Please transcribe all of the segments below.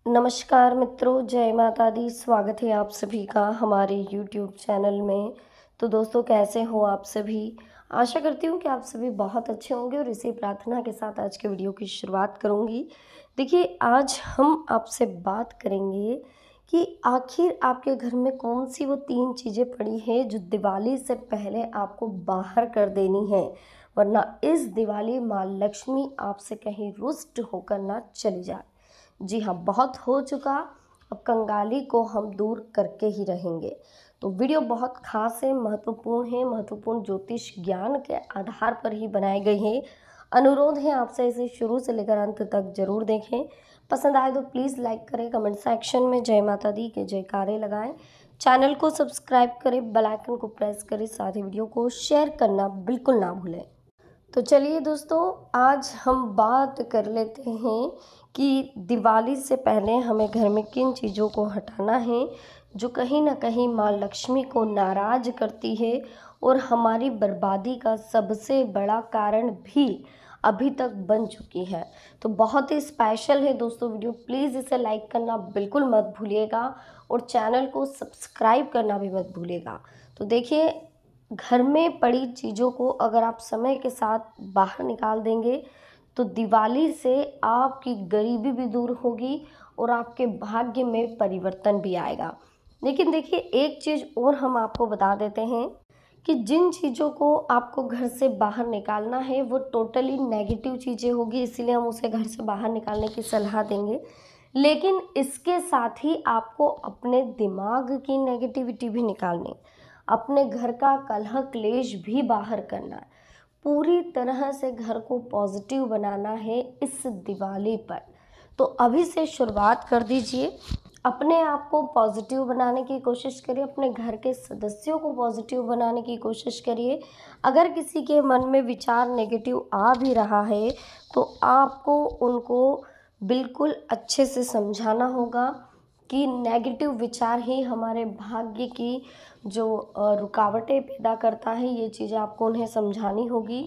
नमस्कार मित्रों, जय माता दी। स्वागत है आप सभी का हमारे YouTube चैनल में। तो दोस्तों, कैसे हो आप सभी? आशा करती हूँ कि आप सभी बहुत अच्छे होंगे और इसी प्रार्थना के साथ आज के वीडियो की शुरुआत करूँगी। देखिए, आज हम आपसे बात करेंगे कि आखिर आपके घर में कौन सी वो 3 चीज़ें पड़ी हैं जो दिवाली से पहले आपको बाहर कर देनी है, वरना इस दिवाली माँ लक्ष्मी आपसे कहीं रुष्ट होकर ना चली जाए। जी हाँ, बहुत हो चुका, अब कंगाली को हम दूर करके ही रहेंगे। तो वीडियो बहुत खास है, महत्वपूर्ण ज्योतिष ज्ञान के आधार पर ही बनाए गए हैं। अनुरोध है आपसे इसे शुरू से लेकर अंत तक जरूर देखें। पसंद आए तो प्लीज़ लाइक करें, कमेंट सेक्शन में जय माता दी के जयकारे लगाएं, चैनल को सब्सक्राइब करें, बेल आइकन को प्रेस करें, साथ ही वीडियो को शेयर करना बिल्कुल ना भूलें। तो चलिए दोस्तों, आज हम बात कर लेते हैं कि दिवाली से पहले हमें घर में किन चीज़ों को हटाना है जो कहीं ना कहीं माँ लक्ष्मी को नाराज़ करती है और हमारी बर्बादी का सबसे बड़ा कारण भी अभी तक बन चुकी है। तो बहुत ही स्पेशल है दोस्तों वीडियो, प्लीज़ इसे लाइक करना बिल्कुल मत भूलिएगा और चैनल को सब्सक्राइब करना भी मत भूलिएगा। तो देखिए, घर में पड़ी चीज़ों को अगर आप समय के साथ बाहर निकाल देंगे तो दिवाली से आपकी गरीबी भी दूर होगी और आपके भाग्य में परिवर्तन भी आएगा। लेकिन देखिए, एक चीज़ और हम आपको बता देते हैं कि जिन चीज़ों को आपको घर से बाहर निकालना है वो टोटली नेगेटिव चीज़ें होगी, इसीलिए हम उसे घर से बाहर निकालने की सलाह देंगे। लेकिन इसके साथ ही आपको अपने दिमाग की नेगेटिविटी भी निकालनी, अपने घर का कलह क्लेश भी बाहर करना है, पूरी तरह से घर को पॉजिटिव बनाना है इस दिवाली पर। तो अभी से शुरुआत कर दीजिए, अपने आप को पॉजिटिव बनाने की कोशिश करिए, अपने घर के सदस्यों को पॉजिटिव बनाने की कोशिश करिए। अगर किसी के मन में विचार नेगेटिव आ भी रहा है तो आपको उनको बिल्कुल अच्छे से समझाना होगा कि नेगेटिव विचार ही हमारे भाग्य की जो रुकावटें पैदा करता है, ये चीज़ें आपको उन्हें समझानी होगी।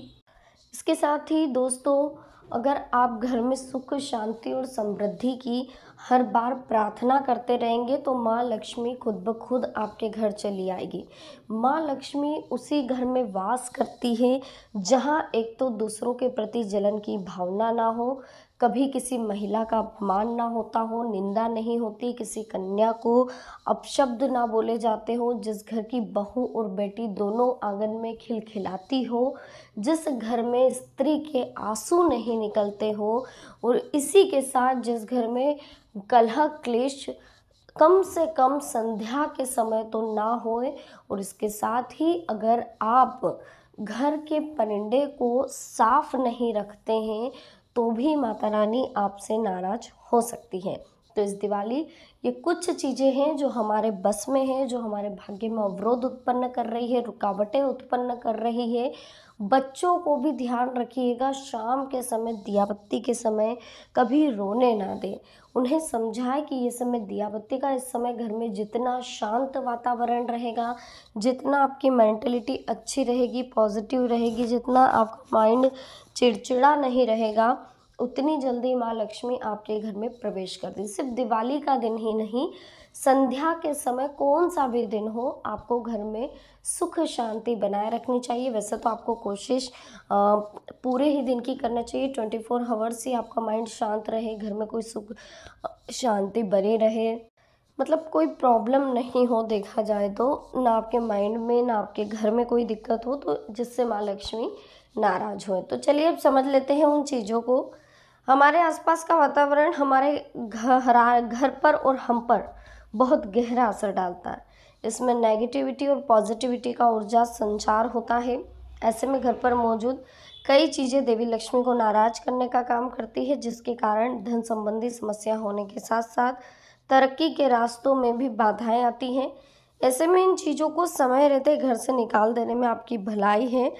इसके साथ ही दोस्तों, अगर आप घर में सुख शांति और समृद्धि की हर बार प्रार्थना करते रहेंगे तो माँ लक्ष्मी खुद ब खुद आपके घर चली आएगी। माँ लक्ष्मी उसी घर में वास करती है जहाँ एक तो दूसरों के प्रति जलन की भावना ना हो, कभी किसी महिला का अपमान ना होता हो, निंदा नहीं होती, किसी कन्या को अपशब्द ना बोले जाते हो, जिस घर की बहू और बेटी दोनों आंगन में खिलखिलाती हो, जिस घर में स्त्री के आंसू नहीं निकलते हो, और इसी के साथ जिस घर में कलह क्लेश कम से कम संध्या के समय तो ना होए। और इसके साथ ही अगर आप घर के परिंदे को साफ नहीं रखते हैं तो भी माता रानी आपसे नाराज हो सकती है। तो इस दिवाली ये कुछ चीज़ें हैं जो हमारे बस में है, जो हमारे भाग्य में अवरोध उत्पन्न कर रही है, रुकावटें उत्पन्न कर रही है। बच्चों को भी ध्यान रखिएगा, शाम के समय दिया बत्ती के समय कभी रोने ना दें। उन्हें समझाएं कि ये समय दिया बत्ती का, इस समय घर में जितना शांत वातावरण रहेगा, जितना आपकी मेंटलिटी अच्छी रहेगी, पॉजिटिव रहेगी, जितना आपका माइंड चिड़चिड़ा नहीं रहेगा, उतनी जल्दी माँ लक्ष्मी आपके घर में प्रवेश कर दी। सिर्फ दिवाली का दिन ही नहीं, संध्या के समय कौन सा भी दिन हो, आपको घर में सुख शांति बनाए रखनी चाहिए। वैसे तो आपको कोशिश पूरे ही दिन की करना चाहिए, 24 आवर्स ही आपका माइंड शांत रहे, घर में कोई सुख शांति बनी रहे, मतलब कोई प्रॉब्लम नहीं हो देखा जाए तो, ना आपके माइंड में ना आपके घर में कोई दिक्कत हो तो जिससे माँ लक्ष्मी नाराज हो। तो चलिए अब समझ लेते हैं उन चीज़ों को। हमारे आसपास का वातावरण हमारे घर पर और हम पर बहुत गहरा असर डालता है। इसमें नेगेटिविटी और पॉजिटिविटी का ऊर्जा संचार होता है। ऐसे में घर पर मौजूद कई चीज़ें देवी लक्ष्मी को नाराज करने का काम करती है, जिसके कारण धन संबंधी समस्या होने के साथ साथ तरक्की के रास्तों में भी बाधाएं आती हैं। ऐसे में इन चीज़ों को समय रहते घर से निकाल देने में आपकी भलाई है।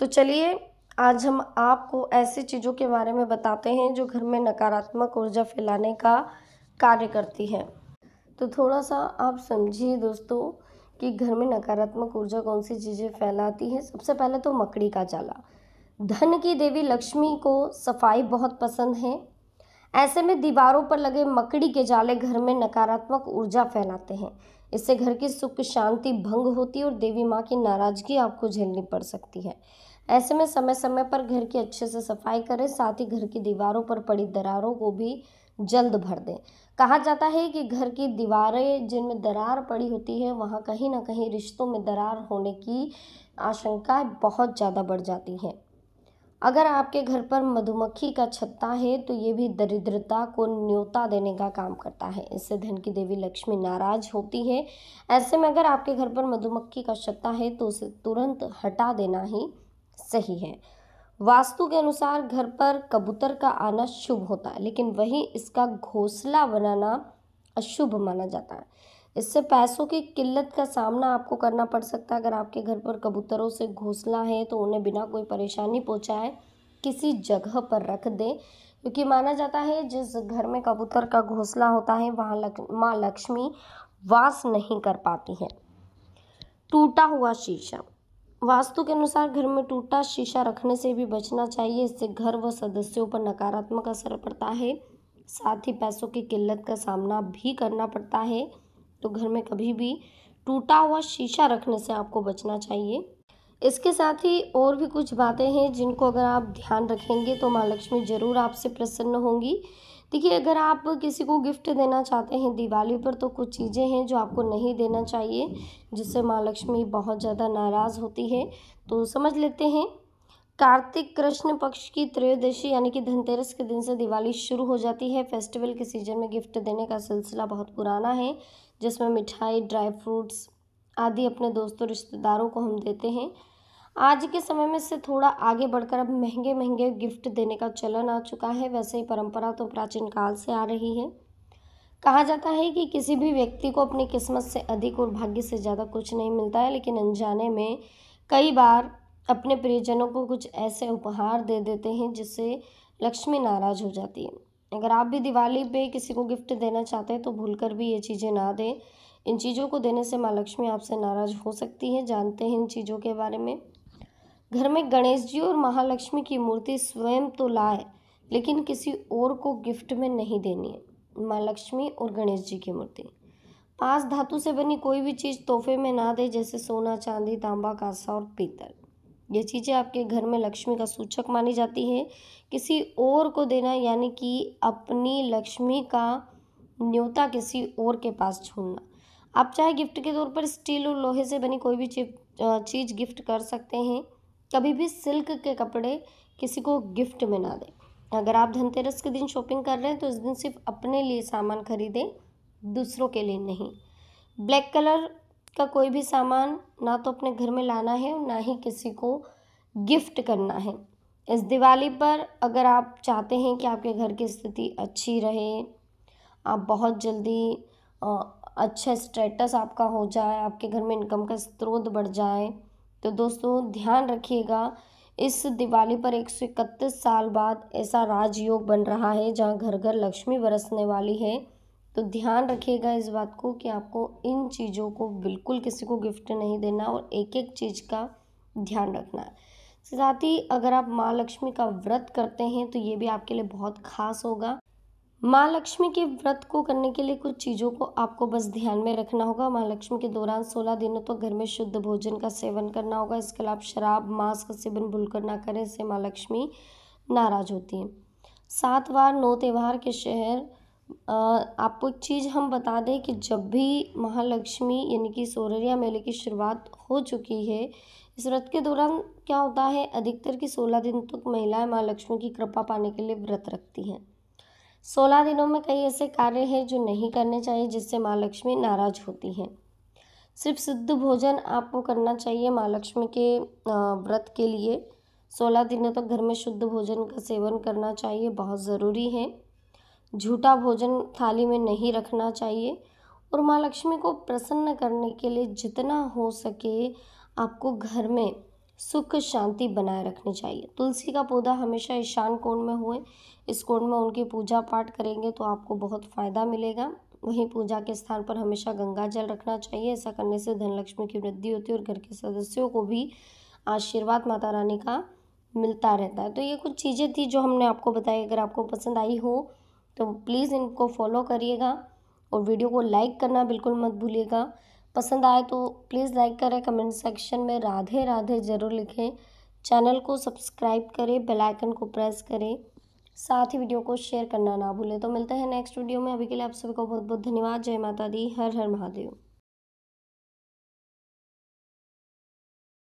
तो चलिए, आज हम आपको ऐसी चीज़ों के बारे में बताते हैं जो घर में नकारात्मक ऊर्जा फैलाने का कार्य करती हैं। तो थोड़ा सा आप समझिए दोस्तों कि घर में नकारात्मक ऊर्जा कौन सी चीज़ें फैलाती हैं। सबसे पहले तो मकड़ी का जाला। धन की देवी लक्ष्मी को सफाई बहुत पसंद है। ऐसे में दीवारों पर लगे मकड़ी के जाले घर में नकारात्मक ऊर्जा फैलाते हैं। इससे घर की सुख शांति भंग होती है और देवी माँ की नाराजगी आपको झेलनी पड़ सकती है। ऐसे में समय समय पर घर की अच्छे से सफाई करें, साथ ही घर की दीवारों पर पड़ी दरारों को भी जल्द भर दें। कहा जाता है कि घर की दीवारें जिनमें दरार पड़ी होती है वहाँ कहीं ना कहीं रिश्तों में दरार होने की आशंका बहुत ज़्यादा बढ़ जाती है। अगर आपके घर पर मधुमक्खी का छत्ता है तो ये भी दरिद्रता को न्योता देने का काम करता है। इससे धन की देवी लक्ष्मी नाराज होती है। ऐसे में अगर आपके घर पर मधुमक्खी का छत्ता है तो उसे तुरंत हटा देना ही सही है। वास्तु के अनुसार घर पर कबूतर का आना शुभ होता है, लेकिन वहीं इसका घोंसला बनाना अशुभ माना जाता है। इससे पैसों की किल्लत का सामना आपको करना पड़ सकता है। अगर आपके घर पर कबूतरों से घोंसला है तो उन्हें बिना कोई परेशानी पहुंचाए किसी जगह पर रख दें, क्योंकि माना जाता है जिस घर में कबूतर का घोंसला होता है वहाँ माँ लक्ष्मी वास नहीं कर पाती है। टूटा हुआ शीशा। वास्तु के अनुसार घर में टूटा शीशा रखने से भी बचना चाहिए। इससे घर व सदस्यों पर नकारात्मक असर पड़ता है, साथ ही पैसों की किल्लत का सामना भी करना पड़ता है। तो घर में कभी भी टूटा हुआ शीशा रखने से आपको बचना चाहिए। इसके साथ ही और भी कुछ बातें हैं जिनको अगर आप ध्यान रखेंगे तो माँ लक्ष्मी ज़रूर आपसे प्रसन्न होंगी। देखिए, अगर आप किसी को गिफ्ट देना चाहते हैं दिवाली पर तो कुछ चीज़ें हैं जो आपको नहीं देना चाहिए, जिससे माँ लक्ष्मी बहुत ज़्यादा नाराज़ होती है। तो समझ लेते हैं। कार्तिक कृष्ण पक्ष की त्रयोदशी यानी कि धनतेरस के दिन से दिवाली शुरू हो जाती है। फेस्टिवल के सीजन में गिफ्ट देने का सिलसिला बहुत पुराना है, जिसमें मिठाई, ड्राई फ्रूट्स आदि अपने दोस्तों रिश्तेदारों को हम देते हैं। आज के समय में से थोड़ा आगे बढ़कर अब महंगे महंगे गिफ्ट देने का चलन आ चुका है। वैसे ही परंपरा तो प्राचीन काल से आ रही है। कहा जाता है कि किसी भी व्यक्ति को अपनी किस्मत से अधिक और भाग्य से ज़्यादा कुछ नहीं मिलता है, लेकिन अनजाने में कई बार अपने प्रियजनों को कुछ ऐसे उपहार दे देते हैं जिससे लक्ष्मी नाराज हो जाती है। अगर आप भी दिवाली पे किसी को गिफ्ट देना चाहते हैं तो भूलकर भी ये चीज़ें ना दें। इन चीज़ों को देने से माँ लक्ष्मी आपसे नाराज हो सकती है। जानते हैं इन चीज़ों के बारे में। घर में गणेश जी और महालक्ष्मी की मूर्ति स्वयं तो लाए, लेकिन किसी और को गिफ्ट में नहीं देनी है। माँ लक्ष्मी और गणेश जी की मूर्ति 5 धातु से बनी कोई भी चीज़ तोहफे में ना दे, जैसे सोना, चांदी, तांबा, कांसा और पीतल। ये चीज़ें आपके घर में लक्ष्मी का सूचक मानी जाती है। किसी और को देना यानी कि अपनी लक्ष्मी का न्योता किसी और के पास छोड़ना। आप चाहे गिफ्ट के तौर पर स्टील और लोहे से बनी कोई भी चीज़ गिफ्ट कर सकते हैं। कभी भी सिल्क के कपड़े किसी को गिफ्ट में ना दें। अगर आप धनतेरस के दिन शॉपिंग कर रहे हैं तो इस दिन सिर्फ अपने लिए सामान खरीदें, दूसरों के लिए नहीं। ब्लैक कलर का कोई भी सामान ना तो अपने घर में लाना है और ना ही किसी को गिफ्ट करना है। इस दिवाली पर अगर आप चाहते हैं कि आपके घर की स्थिति अच्छी रहे, आप बहुत जल्दी अच्छा स्टेटस आपका हो जाए, आपके घर में इनकम का स्रोत बढ़ जाए, तो दोस्तों ध्यान रखिएगा। इस दिवाली पर 131 साल बाद ऐसा राजयोग बन रहा है जहाँ घर घर लक्ष्मी बरसने वाली है। तो ध्यान रखिएगा इस बात को कि आपको इन चीज़ों को बिल्कुल किसी को गिफ्ट नहीं देना और एक एक चीज़ का ध्यान रखना है। साथ ही अगर आप माँ लक्ष्मी का व्रत करते हैं तो ये भी आपके लिए बहुत खास होगा। माँ लक्ष्मी के व्रत को करने के लिए कुछ चीज़ों को आपको बस ध्यान में रखना होगा। माँ लक्ष्मी के दौरान 16 दिनों तक घर में शुद्ध भोजन का सेवन करना होगा। इसके अलावा शराब, मांस का सेवन भूलकर ना करें, इससे माँ लक्ष्मी नाराज होती है। 7 वार 9 त्यौहार के शहर आपको एक चीज़ हम बता दें कि जब भी महालक्ष्मी यानी कि सोररिया मेले की शुरुआत हो चुकी है, इस व्रत के दौरान क्या होता है, अधिकतर की 16 दिन तक महिलाएं माँ लक्ष्मी की कृपा पाने के लिए व्रत रखती हैं। 16 दिनों में कई ऐसे कार्य हैं जो नहीं करने चाहिए जिससे माँ लक्ष्मी नाराज होती हैं। सिर्फ शुद्ध भोजन आपको करना चाहिए माँ लक्ष्मी के व्रत के लिए। 16 दिनों तक घर में शुद्ध भोजन का सेवन करना चाहिए, बहुत ज़रूरी है। झूठा भोजन थाली में नहीं रखना चाहिए और माँ लक्ष्मी को प्रसन्न करने के लिए जितना हो सके आपको घर में सुख शांति बनाए रखनी चाहिए। तुलसी का पौधा हमेशा ईशान कोण में होए। इस कोण में उनकी पूजा पाठ करेंगे तो आपको बहुत फ़ायदा मिलेगा। वहीं पूजा के स्थान पर हमेशा गंगा जल रखना चाहिए। ऐसा करने से धन लक्ष्मी की वृद्धि होती है और घर के सदस्यों को भी आशीर्वाद माता रानी का मिलता रहता है। तो ये कुछ चीज़ें थी जो हमने आपको बताई। अगर आपको पसंद आई हो तो प्लीज़ इनको फॉलो करिएगा और वीडियो को लाइक करना बिल्कुल मत भूलिएगा। पसंद आए तो प्लीज़ लाइक करें, कमेंट सेक्शन में राधे राधे ज़रूर लिखें। चैनल को सब्सक्राइब करें, बेल आइकन को प्रेस करें, साथ ही वीडियो को शेयर करना ना भूलें। तो मिलते हैं नेक्स्ट वीडियो में। अभी के लिए आप सभी को बहुत बहुत धन्यवाद। जय माता दी, हर हर महादेव।